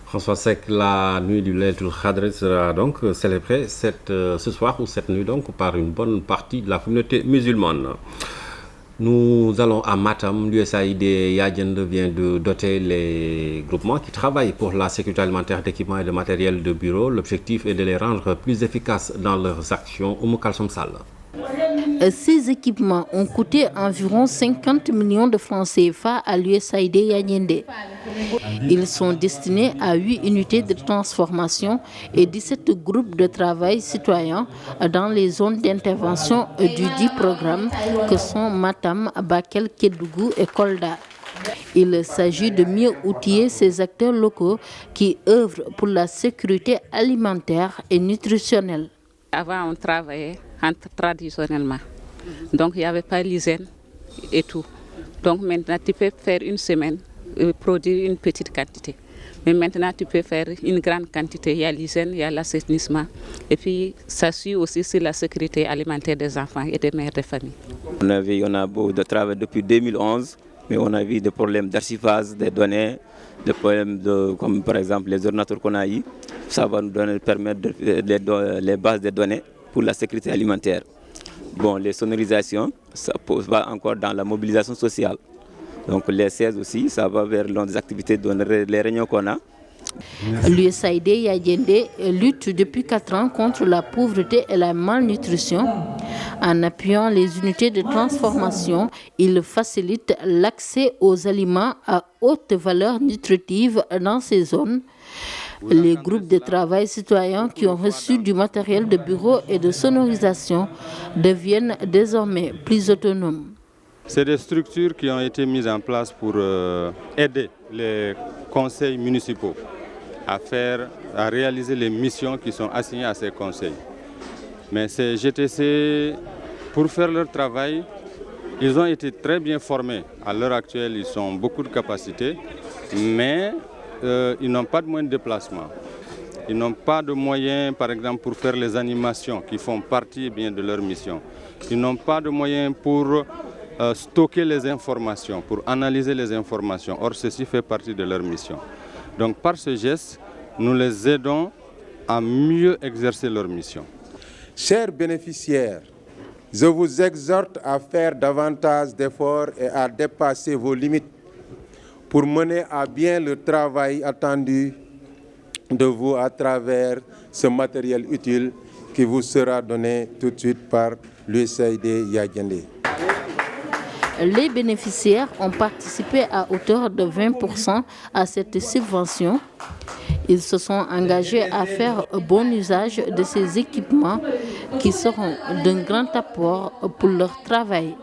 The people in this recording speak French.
François Seck, la nuit du Laylatul Qadr sera donc célébrée ce soir ou cette nuit donc par une bonne partie de la communauté musulmane. Nous allons à Matam. L'USAID Yadiende vient de doter les groupements qui travaillent pour la sécurité alimentaire d'équipements et de matériel de bureau. L'objectif est de les rendre plus efficaces dans leurs actions. Oumou Kalsom Sall. Ces équipements ont coûté environ 50 millions de francs CFA à l'USAID Yadiende. Ils sont destinés à 8 unités de transformation et 17 groupes de travail citoyens dans les zones d'intervention du dit programme que sont Matam, Bakel, Kédougou et Kolda. Il s'agit de mieux outiller ces acteurs locaux qui œuvrent pour la sécurité alimentaire et nutritionnelle. Avant, on travaillait traditionnellement. Donc, il n'y avait pas l'hygiène et tout. Donc, maintenant, tu peux faire une semaine, produire une petite quantité. Mais maintenant, tu peux faire une grande quantité. Il y a l'hygiène, il y a l'assainissement. Et puis, ça suit aussi sur la sécurité alimentaire des enfants et des mères de famille. On a beau de travail depuis 2011, mais on a vu des problèmes d'archivage des données, des problèmes comme par exemple les ordinateurs qu'on a eu. Ça va nous permettre les bases de données pour la sécurité alimentaire. Bon, les sonorisations, ça va encore dans la mobilisation sociale. Donc les 16 aussi, ça va vers les activités, les réunions qu'on a. L'USAID Yadiende lutte depuis 4 ans contre la pauvreté et la malnutrition. En appuyant les unités de transformation, il facilite l'accès aux aliments à haute valeur nutritive dans ces zones. Les groupes de travail citoyens qui ont reçu du matériel de bureau et de sonorisation deviennent désormais plus autonomes. C'est des structures qui ont été mises en place pour aider les conseils municipaux à réaliser les missions qui sont assignées à ces conseils. Mais ces GTC, pour faire leur travail, ils ont été très bien formés. À l'heure actuelle, ils ont beaucoup de capacités, mais ils n'ont pas de moyens de déplacement. Ils n'ont pas de moyens, par exemple, pour faire les animations qui font partie bien de leur mission. Ils n'ont pas de moyens pour stocker les informations, pour analyser les informations. Or, ceci fait partie de leur mission. Donc, par ce geste, nous les aidons à mieux exercer leur mission. Chers bénéficiaires, je vous exhorte à faire davantage d'efforts et à dépasser vos limites pour mener à bien le travail attendu de vous à travers ce matériel utile qui vous sera donné tout de suite par l'USAID Yadiende. Les bénéficiaires ont participé à hauteur de 20% à cette subvention. Ils se sont engagés à faire bon usage de ces équipements qui seront d'un grand apport pour leur travail.